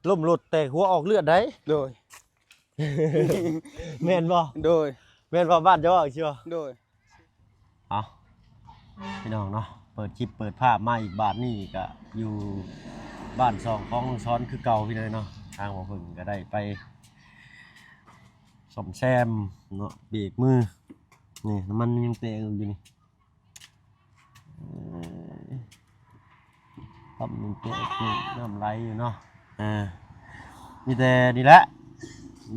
ล้มรถแต่หัวออกเลือดได้โดย แม่นบ่โดยแม่นบ่บ้านเจ้าออกเชียวโดยเอาพี่น้องเนาะเปิดคลิปเปิดภาพมาอีกบาทนี่ก็อยู่บ้าน2ของลุงซ้อนคือเก่าพี่เลยเนาะทางบ่เพิ่งก็ได้ไปซ่อมแซมเนาะเบรกมือนี่น้ำมันยังเตะอยู่นี่ปั๊มยังเตะอยู่น้ำไหลอยู่เนาะมีแต่นี่แหละ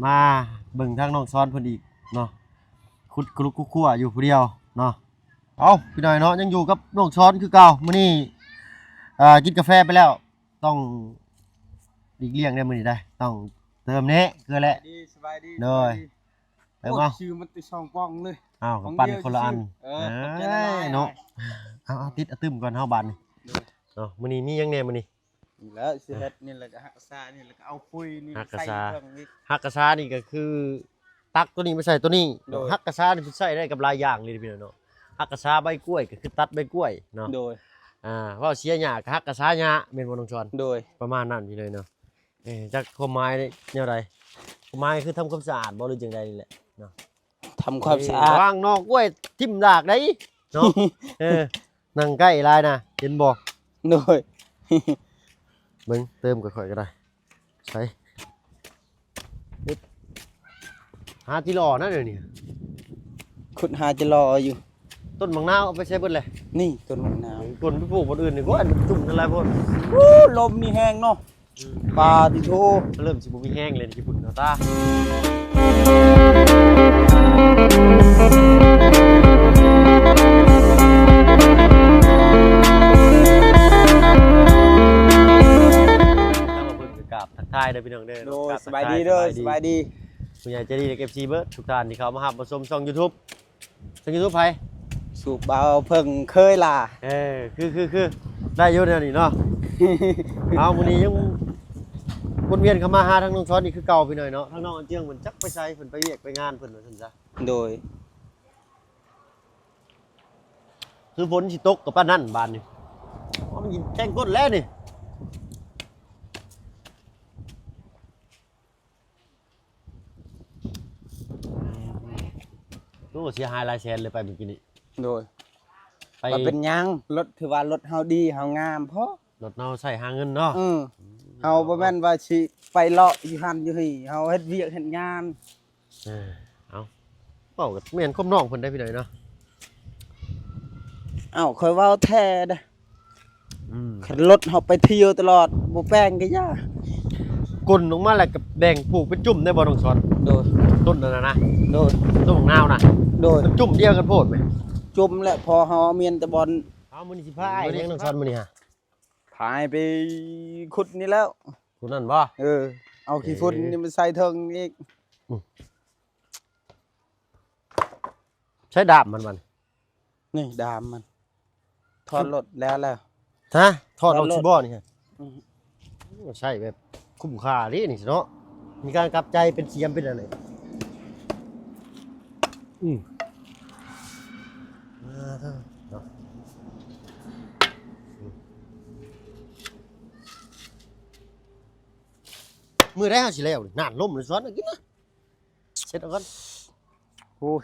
มาเบิ่งทางน้องซ้อนเพิ่นอีกเนาะคุดกรุกคั่วอยู่ผู้เดียวเนาะเอาพี่หน่อยเนาะยังอยู่กับน้องซ้อนคือเก่ามื้อนี้กินกาแฟไปแล้วต้องหลีกเลี่ยงได้มื้อนี้ได้ต้องเติมนี้คือแหละสบายดีเด้อไปบ่ชื่อมันติช่องป้องเลยอ้าวปั่นคนละอันเนาะเอาติดตึมก่อนเฮาบาดนี่เนาะมื้อนี้มียังแน่มื้อนี้แล้วสิเฮ็ดนี่แล้วก็ฮักษานี่แล้วก็เอาปุ้ยนี่ใส่เครื่องนี้ฮักกะซานี่ก็คือตักตัวนี้ไปใส่ตัวนี้ฮักกะซานี่ใส่ได้กับหลายอย่างเลยพี่น้องเนาะฮักกะซาใบกล้วยก็คือตัดใบกล้วยเนาะโดยว่าเสียหญ้าก็ฮักกะซาหญ้าแม่นบ่น้องชอนโดยประมาณนั้นพี่เลยเนาะจักความหมายแนวใดความหมายคือทำความสะอาดบ่หรือจังไดนี่แหละเนาะทำความสะอาดวางนอกกล้วยทิ่มดากได้เนาะนั่งใกล้ลายนะเห็นบ่โดยเบิ่งเติมค่อยๆก็ได้ใส่หาที่รอนะเดี๋ยวนี้ขุดหาจะรออยู่ต้นมะนาวเอาไปใช้เบิดเลยนี่ต้นมะนาวคนไปปลูกคนอื่นนี่ก็อันจุ่มนั่นแหละพ่นลมนี่แห้งเนาะปลาติโทเริ่มสิบ่มีแห้งเลยญี่ปุ่นเนาะตาทักทายเด้อพี่น้องเด้อสบายดีเด้อสบายดีผู้ใหญ่ใจดีเด็ก FC เบิร์ดทุกท่านที่เขามาหับมาชมช่อง YouTube ช่อง YouTube ไผสูบเบาเพิ่งเคยล่ะคือได้อยู่แนวนี้เนาะ เอามื้อนี้ยังวนเวียนเข้ามาหาทางน้องช้อนนี่คือเก่าพี่หน่อยเนาะทางน้องอันเจียงเพิ่นจักไปใช้เพิ่นไปเวียกไปงานเพิ่นว่าซั่นซะโดยคือฝนสิตกกับปานนั้นบ้านนี่มันแจ้งก้นแล้วนี่โอ้เสียหายหลายแสนเลยไปเมื่อกี้นี้โดยไปเป็นยังรถถือว่ารถเฮาดีเฮางามเพราะรถเฮาใช้หาเงินเนาะเฮาบ่แม่นว่าสิไปเลาะอยู่หั่นอยู่นี่เฮาเฮ็ดเวียกเฮ็ดงานเอาเว้าก็แม่นคมน้องเพิ่นได้พี่หน่อยเนาะอ้าวค่อยเว้าแท้เด้อคันรถเฮาไปเที่ยวตลอดบ่แป้งก็ย่ากลนลงมาแล้วก็แบ่งปลูกเป็นจุ่มได้บ่น้องสอนโดยต้นนั่นนะโดยต้นของนาวน่ะโดยจุ่มเดียวกันโพดมั้ยจุ่มแหละพอเฮาเมียนตะบอนเอามื้อนี้สิพาอ้ายน้องสอนมื้อนี้ฮะพายไปขุดนี่แล้วขุดนั่นบ่เอาขี้ฝุ่นนี่มาใส่เทิงอีกใช้ดาบมันนี่ดามมันถอดรถแล้วฮะถอดออกสิบ่นี่ฮะใช่แบบคุ้มค่าดินี่เนาะมีการกลับใจเป็นเสียมเป็นอะไรมือได้เฮาสิแล้วนี่นานล้มเลยซ้อนกินนะเสร็จแล้วกันโอ้ย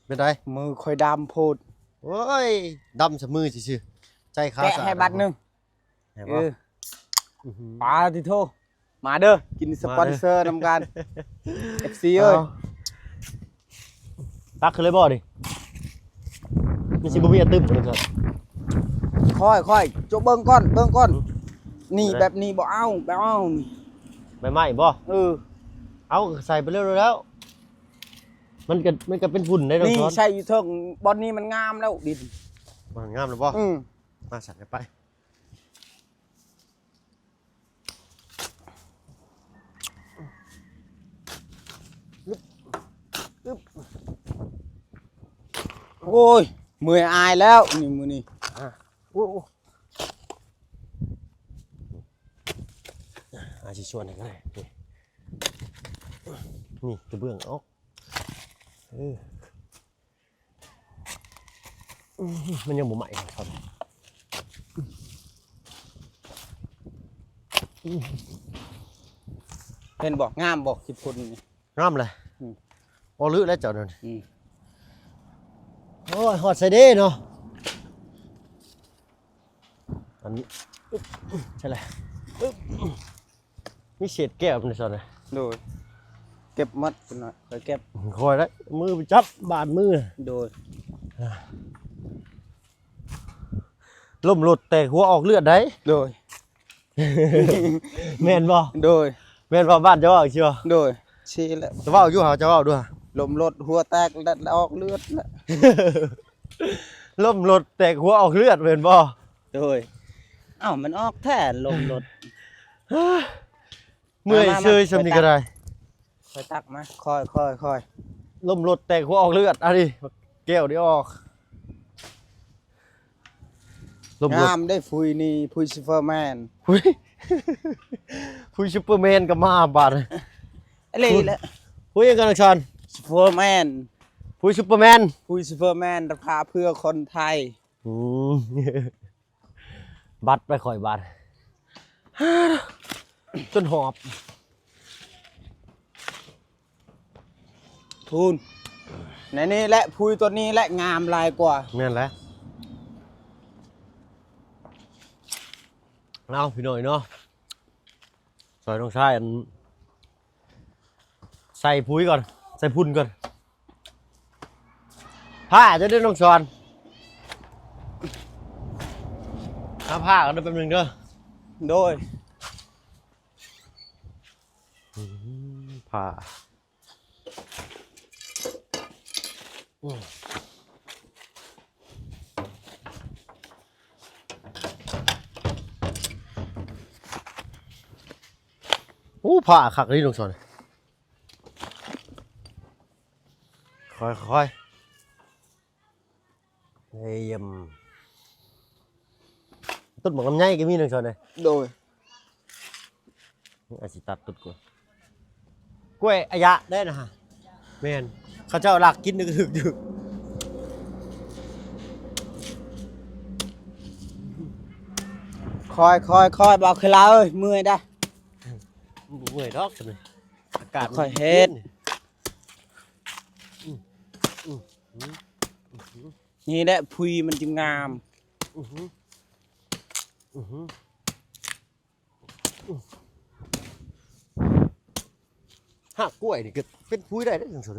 เป็นไรมือค่อยดำโพดโอ้ยดำซะมือซื่อๆใจขาแกะให้บัตรนึงปลาติโทมาเด้อกินสปอนเซอร์นำกัน FC เอ้ยตักขึ้นเลยบ่ดิมีสิบ่มีตึ้มเลยครับค่อยๆโจเบิ่งก่อนนี่แบบนี้บ่เอาแบบเอานี่ใบไม้บ่เอาใส่ไปเรื่อยๆแล้วมันก็เป็นฝุ่นได้ดอกนี่ใช่อยู่เทิงบอนนี้มันงามแล้วดินมันงามแล้วบ่มาสั่นกันไปโอ้ยเมื่อยอายแล้วนี่มือนี่อาชิชวนก็ได้นี่กระเบื้องออกมันยังบ่ใหม่ครับ เห็นบอกงามบอกสิพุ่นนี่ งามเลยโอ้ลือแล้วเจ้านั่น อืม โอ้ยฮอดใส่เด้เนาะอันนี้ใช่เลยมีเศษแก้วในซอนเลย โดยเก็บมัดเป็นหน่อยไปเก็บ คอยแล้วมือไปจับบาดมือ โดย ล่มหลุดแต่หัวออกเลือดได้ โดย แม่นบ่ โดย แม่นบ่บ้านเจ้าว่าเชียว โดยชี้แล้ว จะว่าอยู่หาเจ้าว่าด้วย ลมรถหัวแตกแล้วออกเลือดแล้ว ล่มหลุดแต่หัวออกเลือดแม่นบ่ โดยเอ้ามันออกแท้ลมรถ เมื่อยเชยสำนี้ก็ได้ ค่อยตักมาค่อย ล่มหลุดแต่หัวออกเลือดอ่ะดิแก้วนี่ออกล่มหลุด งามได้ฟุยนี่ฟุยซูเปอร์แมน พุยพุยซูเปอร์แมนก็มาบาด อะไรแหละ พุยยังกันชัน ซูเปอร์แมน พุยซูเปอร์แมน ฟุยซูเปอร์แมนราคาเพื่อคนไทย บัตรไปข่อยบัตรจนหอบ ทูนในนี้และฟุยตัวนี้และงามลายกว่า แม่นแล้วเอาพี่หน่อยเนาะใส่ต้องใช้อันใส่พุ้ยก่อนใส่พุ่นก่อนผ้าจะได้ต้องช้อนเอาผ้ากันแป๊บนึงเด้อ โดย ผ้าโอ้ผ้าขักนี่ต้องช้อนค่อยเยี่ยมต้นหมอกลำไยก็มีหนึ่งช้อนเลย โดย อาสิตัดตุดกล้วยกล้วยอายะได้นะฮะแม่นเขาเจ้าหลักกินนึกถึกอยู่ คอยบอกคือเราเอ้ยเมื่อยได้ เมื่อยดอกจังเลยอากาศ ค่อยเฮ็ด นี่แหละพุยมันจึงงาม หักกล้วยนี่ก็เป็นพุ้ยได้ได้จังสุด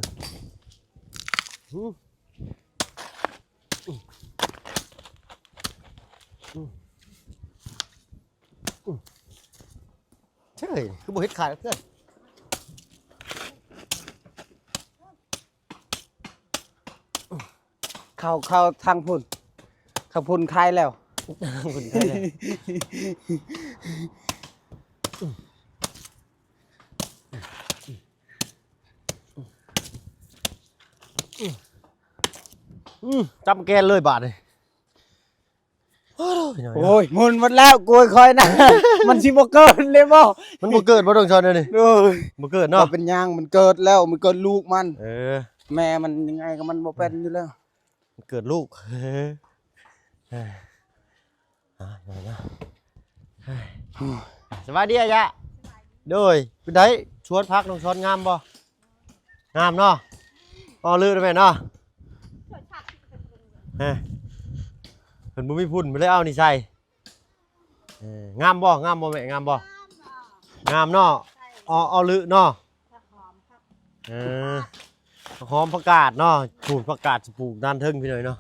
ใช่คือบ่เฮ็ดขายเพื่อน เข้าทางพุ่นเขาพุ่นคายแล้ว คุณใครเนี่ยจำแกนเลยบาทเลยโอ้ย โอ้ยมุนหมดแล้วกล้วยคอยนะ มันสิบ่เกินเลยบ่ มันบ่เกิดบ่ต้องชอนเลยนี่ โอ้ย บ่เกิดเนาะ ก็เป็นหยังมันเกิดแล้วมันเกิดลูกมัน เออ แม่มันยังไงก็มันบ่เป็นอยู่แล้ว มันเกิดลูกนะสวัสดีอายะโดยเป็นไดชวนพักน้องชอนงามบ่งามเนาะอ๋อลือได้ไหมเนาะเพิ่นบ่มีพุ่นบ่ได้เอานี่ใส่งามบ่แม่งามบ่งามเนาะเอาลือเนาะหอมผักกาดเนาะปลูกผักกาดสิปลูกด้านเทิงพี่หน่อยเนาะ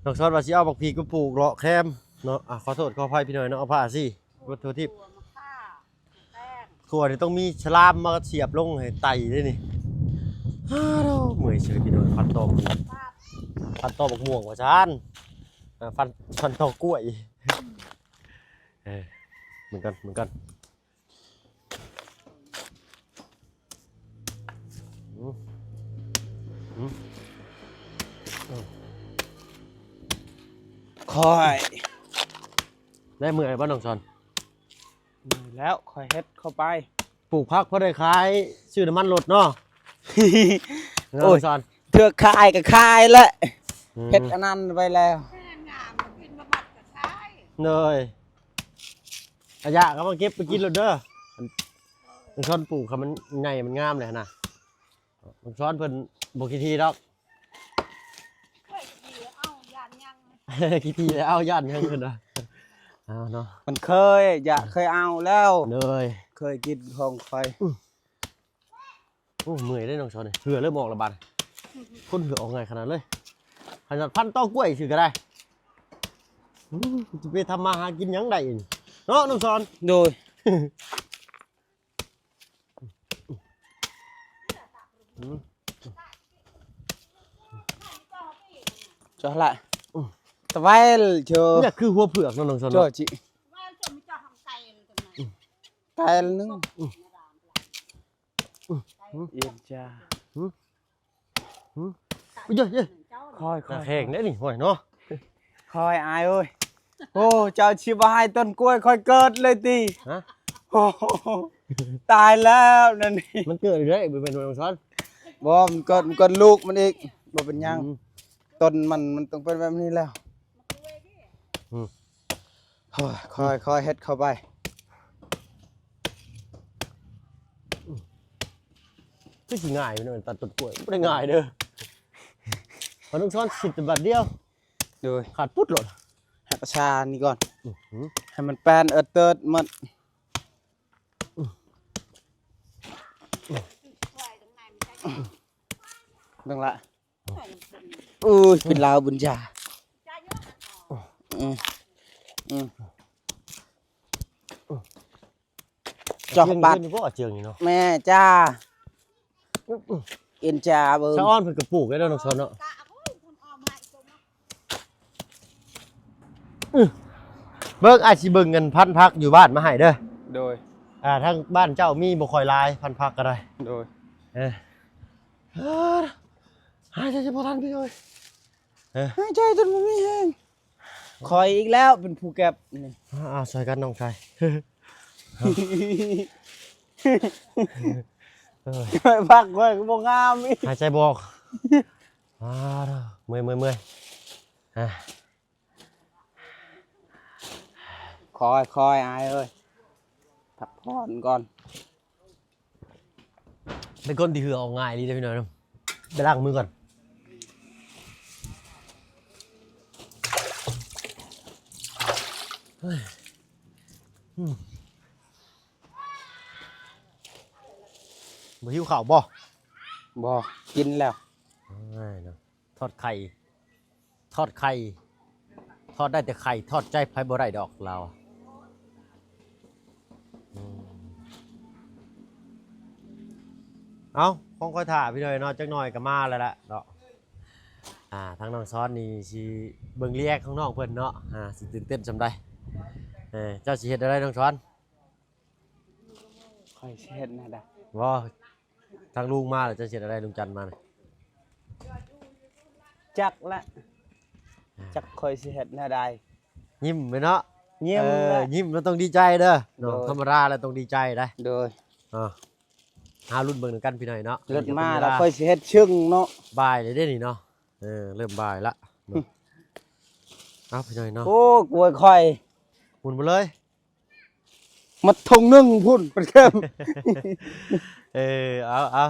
น้องชอนว่าสิเอาบักพีก็ปลูกเลาะแคมเนาะขอโทษขออภัยพี่หน่อยเนาะเอาผ้าสิวัตถุทิพย์ถั่วนี่ต้องมีฉลามมาเสียบลงให้ไตด้วยนี่ฮ่าโธ่เมื่อยเฉยพี่หน่อยฟันตอบักม่วงว่าชานฟันตอกล้วยเหมือนกันคอย ได้เมื่อยบ้านน้องชอน แล้วคอยเฮ็ดเข้าไป ปลูกพักเพราะได้ขายชื่อน้ำมันรถเนาะ โอ้ย น้งชอน เถือกคายก็คายแล้วเฮ็ดอันนั้นไปแล้ว เลย ระยะก็มาเก็บไปกินเลยเด้อมันช้อนปลูกครับมันใหญ่มันงามเลยนะมันช้อนเพิ่นบ่กี่ทีดอกกี่ทีแล้วเอาย่านยังขึ้นนะเอาเนาะ มันเคยเคยเอาแล้ว เลย เคยกินของคอย โอ้เมื่อยได้น้องช้อนเลยเหือเริ่มออกแล้วบาดคนเหือออกไงขนาดเลยขนาดพันต้อกล้วยสิก็ได้จะไปทำมาหากินยังได้เนาะน้องช้อน โดยcho lại vai chờ เนี่ยคือหัวเผือกน้องช้อน chờ chị cay nướng yên cha เยอะ khoi ๆ khoi แข็งได้นี่ห่วยเนาะ khoi ai ơi ô chào chị ba 2 tuần cuối khoi cợtเลยตี ฮะ ตายแล้วนั่นนี่ มันเกิดได้เป็นน้องช้อน บ่มันเกิดลูกมันอีกบ่เป็นหยังต้นมันต้องเป็นแบบนี้แล้วค่อยเฮ็ดเข้าไป คือสิง่ายเป็นตัดต้นกล้วยไม่ได้ง่ายเด้อพอน้องช้อน10 บาทเดียว โดย ขาดปุ๊ดหลด หักชานี่ก่อนให้มันแป้นเติร์ดมันเบิ่งละเป็นลาวบุญญาจอกปัด นี่พวกเจียงนี่เนาะ แม่จ้าเอ็นจ้าเบิ่ง ชะอ้อนเพิ่นก็ปลูกได้แล้วน้องช้อนเนาะเบิ่งอาจสิเบิ่งเงินพันพักอยู่บ้านมาให้เด้อ โดย ทางบ้านเจ้ามีบ่ค่อยหลายพันพักก็ได้ โดย หายใจจะบ่ทันพี่เอ้ย หายใจจนมันไม่แห้งคอยอีกแล้วเป็นผู้เก็บนี่ ช่วยกันน้องชาย ไปพักไว้ก็บ่งามอีก หายใจบอกเมื่อยคอยอายเอ้ยพักผ่อนก่อน เป็นคนที่เหือออกง่ายดีเด้อพี่น้อยนะไปล้างมือก่อนบ่หิวข้าวบ่ บ่กินแล้ว ง่ายเนาะทอดไข่ทอดได้แต่ไข่ทอดใจไผบ่ได้ดอกเราเอาของค่อยถ่าพี่หน่อยเนาะจักหน่อยก็มาแล้วล่ะเนาะทางน้องซ้อนนี่สิเบิ่งเรียกของน้องเพิ่นเนาะสิตื่นเต้นจำได้เจ้าสิเฮ็ดอะไรน้องซ้อน คอยสิเฮ็ดแน่ได้ บ่ทางลุงมาแล้วเจ้าสิเฮ็ดอะไรลุงจันทร์มานี่ จักละจักคอยสิเฮ็ดแน่ได้ ยิ้มไปเนาะ เยี่ยมเลย ยิ้มแล้วต้องดีใจเด้อเนาะ โดย ธรรมดาแล้วต้องดีใจได้ โดย หารุ่นเบิ่งนำกันพี่หน่อยเนาะ รถมาแล้วคอยสิเฮ็ดชึ่งเนาะ บ่ายเลยเด้นี่เนาะเริ่มบ่ายละเนาะเอาพี่หน่อยเนาะ โอ้กลัวคอย หมุนไปเลย มัดทงนึ่งพุ่นเป็นเข้ม เอา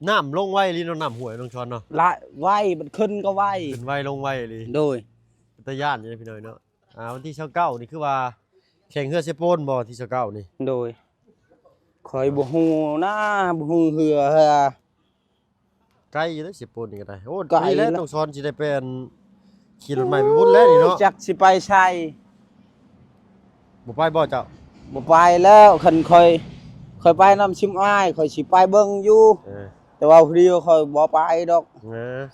น้ำลงไว้ลีน้ำหวยน้องชอนเนาะ ละไว้มันขึ้นก็ไว้ ขึ้นไว้ลงไว้ลี โดย ตะย่านนี่พี่หน่อยเนาะวันที่29นี่คือว่าแข่งเรือเซโปนบ่ที่29นี่ โดยคอยบ่ฮู้นะบ่ฮู้เหือ ไกลอยู่เด้อเซโปนนี่ก็ได้โอ้ ไกล นี่แหละ แล้ว น้องชอนสิได้เป็นขี่รถใหม่ไปบุญแล้วนี่เนาะ จักสิไปใช่ บ่ไปบ่เจ้า บ่ไปแล้วคันคอยไปนำชิมอ้ายคอยสิไปเบิ่งอยู่ แต่ว่าผู้เดียวคอยบ่ไปดอก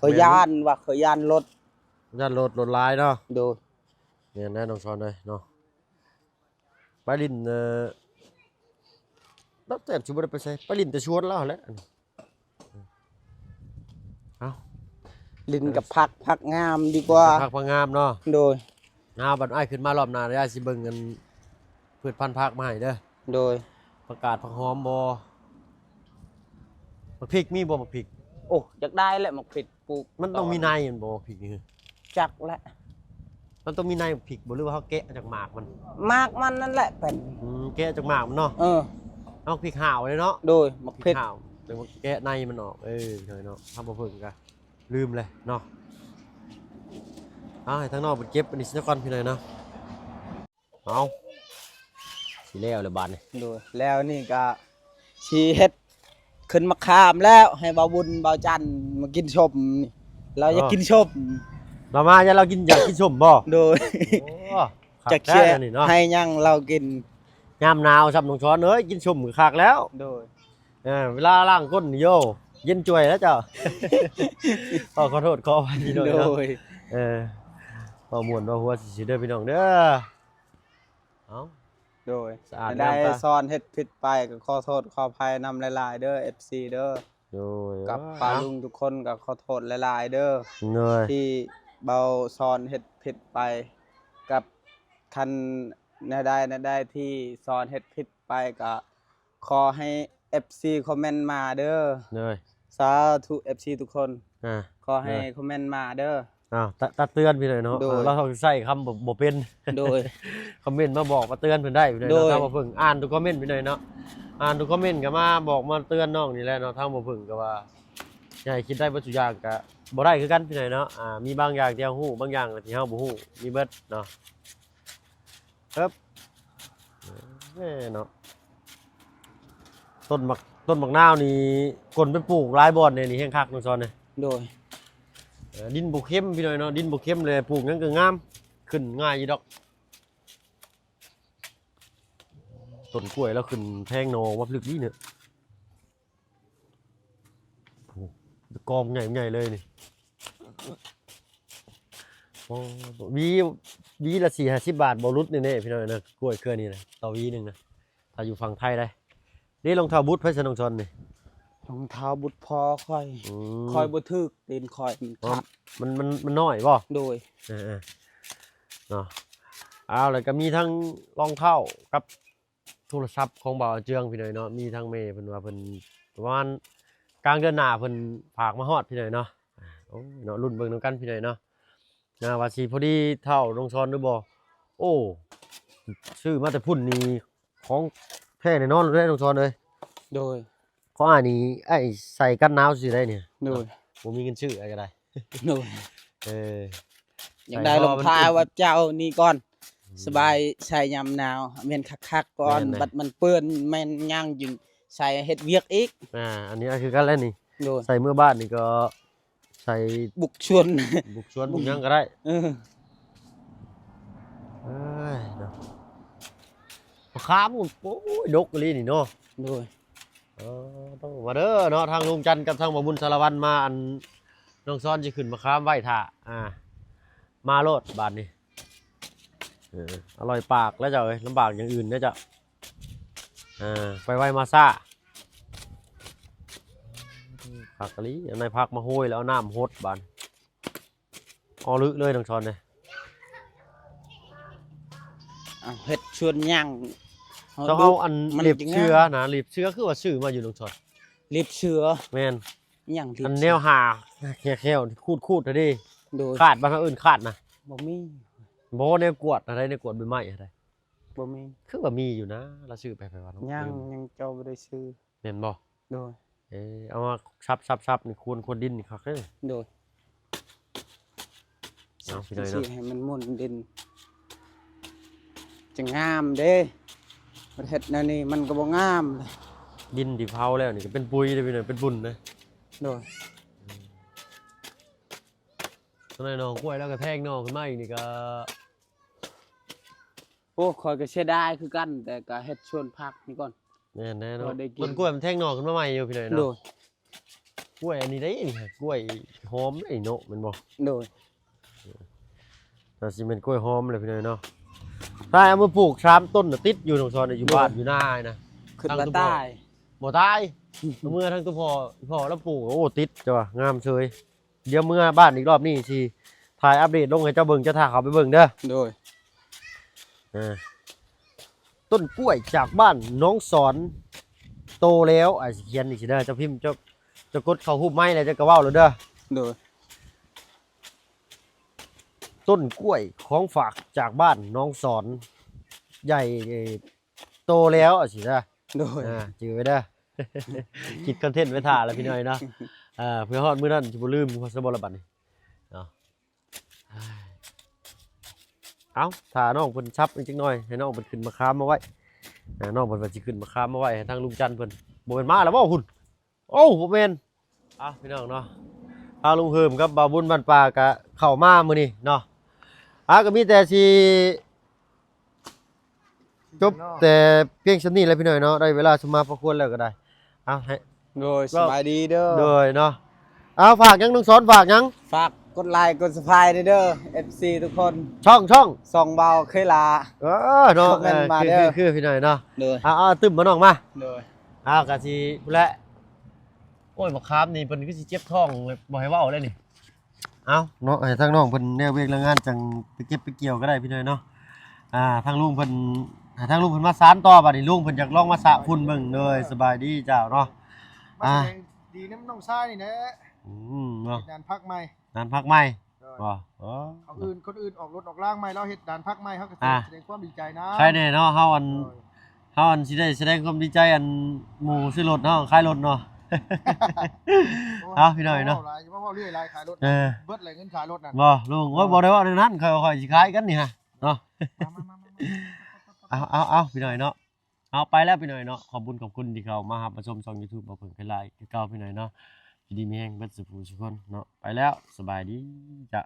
คอยย่านว่าคอยย่านรถ ย่านรถลายเนาะ โดย เนี่ยแน่น้องชอนเลยเนาะไปลินแล้วแต่ชูบ่ได้ไปใส่ไปลินแต่ชวนแล้วแหละเอา ลินกับผักงามดีกว่า ผักพะงามเนาะ โดย บัดอ้ายขึ้นมารอบหน้าได้สิเบิ่งกันพืชพันธุ์ผักมาให้เด้อ โดย ผักกาดผักหอมบ่ผักพริกมีบ่ผักพริก โอ้อยากได้แหละหมกผิดปลูก มันต้องมีในมันบ่ผักพริกนี่ จักแหละ มันต้องมีในพริกบ่หรือว่าเฮาแกะจากหมากมัน มากมันนั่นแหละเป็น แกะจากหมากมันเนาะ เอาพริกห่าวเลยเนาะ โดยมัก พริ เผ็ ก ด ห่าวเดี๋ยวแกะในมันออกเนาะทำบ่เพิ่งกะลืมเลยเนาะให้ทั้งนอกมันเก็บอันนี้ซะก่อนพี่น้อยเนาะเอาสิแล้วเลยบาดนี่ โดยแล้วนี่ก็ชีเฮ็ดขึ้นมาขามแล้วให้เบาบุญเบาจันทร์มากินชมนี่เราอยากกินชม เรามาอย่าเรากินอยากกินส้มบ่ โดย โอ้ จากเชียร์ นี่เนาะ ให้ยังเรากิน ยามหนาวซับน้องช้อนเอ้ยกินส้มมือคักแล้ว โดย เวลาล้างก้นนี่โยเย็นจ่วยแล้วเจ้า ขอโทษขออภัยพี่น้อง โด เนาะ ย บ่ม่วนบ่หัวสิเด้อพี่น้องเด้อเอ้า โดย สะอาด ได้ งามตา ซ่อนเฮ็ดผิดไปก็ขอโทษขออภัยนำหลายๆเด้อ FC เด้อ โดย กับป้าลุงทุกคนก็ขอโทษหลายๆเด้อ เหนื่อย ที่เบาซ่อนเฮ็ดผิดไปกับคันได้ที่ซ่อนเฮ็ดผิดไปก็ขอให้ FC คอมเมนต์มาเด้อ เหนื่อย สาธุ FC ทุกคน อ่า ขอให้คอมเมนต์มาเด้อ ตัดเตือนพี่หน่อยเนาะ โดย เราต้องใส่คำบ่เป็น โดย คอมเมนต์มาบอกมาเตือนเพิ่นได้พี่หน่อย โด เนาะ ย ทางบ่เพิ่งอ่านทุกคอมเมนต์พี่หน่อยเนาะอ่านทุกคอมเมนต์ก็มาบอกมาเตือนน้องนี่แหละเนาะทางบ่เพิ่งก็ว่าอยากให้คิดได้บ่ทุกอย่างก็บ่ได้คือกันพี่หน่อยเนาะมีบางอย่างที่เฮาฮู้บางอย่างที่เฮาบ่ฮู้มีเบิดเนาะครับเนาะต้นมักนาวนี่กลไปปลูกหลายบ่อนเนี่ยนี่แห่งคักน้องซอนเนี่ย โดย ดินบุเข้มพี่หน่อยเนาะดินบุเข้มเลยปลูกงั้นก็งามขึ้นง่ายอยู่ดอกต้นกล้วยแล้วขึ้นแทงโนว่าพลึกนี่เนี่ยโอ้กองใหญ่เลยนี่โอ้วีละ40-50 บาทบอรุษนี่พี่หน่อยนะกล้วยเครือนี่นะต่อวีหนึ่งนะถ้าอยู่ฝั่งไทยได้นี่รองเท้าบูทไพศาลชนนี่ รองเท้าบุตรพอค่อย ม คอยบ่ถึกตีนคอยทับ มันน้อยป่ะ โดย เนาะเอาเลยก็มีทั้งรองเท้ากับโทรศัพท์ของบ่าวเจืองพี่หน่อยเนาะมีทั้งเมย์เพิ่นว่าเพิ่นประมาณกลางเดือนหน้าเพิ่นฝากมาฮอดพี่หน่อยเนาะโอ้เนาะรุ่นเบิ่งนำกันพี่หน่อยเนาะว่าสิพอดีเท่าน้องช้อนหรือบ่โอ้ซื้อมาแต่พุ่นนี่ของแท้แน่นอนเลยน้องช้อนเอ้ย โดย ของอันนี้ไอ้ใส่กันหนาวสิได้เนี่ย โดย บ่มีเงินซื้ออะไรก็ได้ โดย เออ อยากได้รองเท้าว่าเจ้านี่ก่อน สบายใส่ยามหนาวแม่นคักๆก่อน แม่นเลย บัดมันเปื้อนแม่นย่างจึงใส่เฮ็ดเวียกอีก อันนี้คือกันแล้วนี่ โดย ใส่เมื่อบ้านนี่ก็ใส่ บุกชวน บุกชวนบุกหยังก็ได้ เออ เอ้ยเนาะราคามันโอ้ยดกเลยนี่เนาะ โดย ต้องมาเด้อเนาะทางลุงจันทร์กับทางบ่บุญสารวัตรมาอันน้องซ้อนสิขึ้นมาค้ามไว้ท่ามาโลดบาดนี้อร่อยปากแล้วเจ้าเอ้ยลำบากอย่างอื่นนะเจ้าไปไว้มาซ่าผักกะลิในพักมาโห้ยแล้วเอาน้ำฮดบานเอาลึกเลยน้องซ้อนเลย เฮ็ดชวนย่าง ต้องเอาอัน มัน เล็บ จริง เชื้อนะเล็บเชื้อคือว่าซื้อมาอยู่น้องซ้อน รีบเชือ แม่น ย่างรีบ อันแนวหาแค่คูดๆนะดิ โดย ขาดบางอื่นขาดนะ บ่มี โบในกวดอะไรในกวดใบไม้อะไร บ่มี คือว่ามีอยู่นะเราซื้อไปวัน ย่างยังเจ้าบ่ได้ซื้อ เห็นบ่ โดย เอามาซับนี่ควรดินนี่ครับเด้อ โดย เอาไปเลย สิ เนาะ ให้มันม่วนดินจะงามเด้ประเทศแนวนี้มันก็บ่งามเลย ดินที่เผาแล้วนี่ก็เป็นปุ๋ยเลยพี่หน่อยเป็นบุญนะ โดย ตอนนั้นน้องกล้วยแล้วก็แทงน้องขึ้นมาอีกนี่ก็ โอ้คอยก็เสียดายคือกัน แต่ก็เฮ็ดชวนพักนี่ก่อน แน่เนาะ พอได้กิน ต้นกล้วยมันแทงน้องขึ้นมาใหม่อยู่พี่หน่อย โด เนาะ ย กล้วยอันนี้ได้นี่กล้วยหอมไอ้เนาะมันบ่ โดย น่าสิเป็นกล้วยหอมเลยพี่หน่อยเนาะถ้าเอามาปลูก3 ต้นน่ะติดอยู่น้องซอนอยู่บ้านอยู่หน้านะ ขึ้น ตั้ง มา ตัว ใต้ บ่ตายเมื่อทั้งตัวพ่อแล้วปลูกโอ้ติดจ้ะงามเฉยเดี๋ยวเมื่อบ้านอีกรอบนี้สิถ่ายอัปเดตลงให้เจ้าเบิ่งเจ้าท่าเขาไปเบิ่งเด้อ โดย ต้นกล้วยจากบ้านน้องสอนโตแล้วสิเขียนนี่สิเด้อเจ้าพิมพ์จะกดเข้ารูปไม้เลยจะกระเว้าเลยเด้อ โดย ต้นกล้วยของฝากจากบ้านน้องสอนใหญ่โตแล้วอ่ะสินะ โดย จือไว้เด้อ คิดคอนเทนต์ไว้ท่าแล้วพี่น้อยเนาะเพื่อฮอดมื้อนั้นสิบ่ลืมพอสบละบัดนี้เนาะเอ้าถ้าน้องเพิ่นชับจักหน่อยให้น้องเพิ่นขึ้นมาค้ามมาไว้น้องเพิ่นว่าสิขึ้นมาค้ามมาไว้ให้ทางลุงจันทร์เพิ่นบ่แม่นมาแล้วบ่คุณโอ้บ่แม่นพี่น้องเนาะทางลุงเฮิมกับบ่าวบุญบ้านป่าก็เข้ามามื้อนี้เนาะก็มีแต่สิจบแต่เพียงชั้นนี้แหล้วพี่น้อยเนาะได้เวลาสมมาพอควรแล้วก็ได้ให้ โดยสบายดีเด้อ โดยเนาะฝากยังน้องสอนฝากยัง ฝากกดไลค์กด Subscribe ด้วยเด้อ FC ทุกคน ช่อง ส่องเบาเคยลา เนาะ คอมเมนต์มาเด้อ คือพี่หน่อยเนาะ โดย ตึมมาน้องมา โดย กะสิพุ่นแหละโอ้ยบักคามนี่เพิ่นคือสิเจ็บท้องเลยบ่ให้เว้าเลยนี่เนาะให้ทางน้องเพิ่นแนวเวกแรงงานจังไปเก็บไปเกี่ยวก็ได้พี่หน่อยเนาะทางลุงเพิ่นให้ทางลุงเพิ่นมาสานต่อบัดนี้ลุงเพิ่นอยากลองมาสระฝุ่นเบิ่งเลยสบายดีเจ้าเนาะ มาแสดงดีน้ำน้องชายนี่นะ เนาะ เฮ็ดด่านพักใหม่ งานพักใหม่บ่เอาคนอื่นออกรถออกล่างใหม่เราเฮ็ดด่านพักใหม่เขาก็แสดงความดีใจนะ ใครแน่เนาะเฮาอันสิได้แสดงความดีใจอันหมู่ซื้อรถเนาะขายรถเนาะ พี่หน่อยเนาะ เพราะว่าเรื่อยรายขายรถเบิดเลยเงินขายรถนั่น บ่ลุงบ่ได้ว่าเรื่องนั้นค่อยสิขายกันนี่ฮะเนาะ เอาพี่หน่อยเนาะเอาไปแล้วพี่หน่อยเนาะขอบคุณที่เขามาหาประชมช่อง YouTube บ่เพิ่งเป็นไลน์คือเก่าพี่หน่อยเนาะดีมีแฮงเบิดสุขทุกคนเนาะไปแล้วสบายดีจ้ะ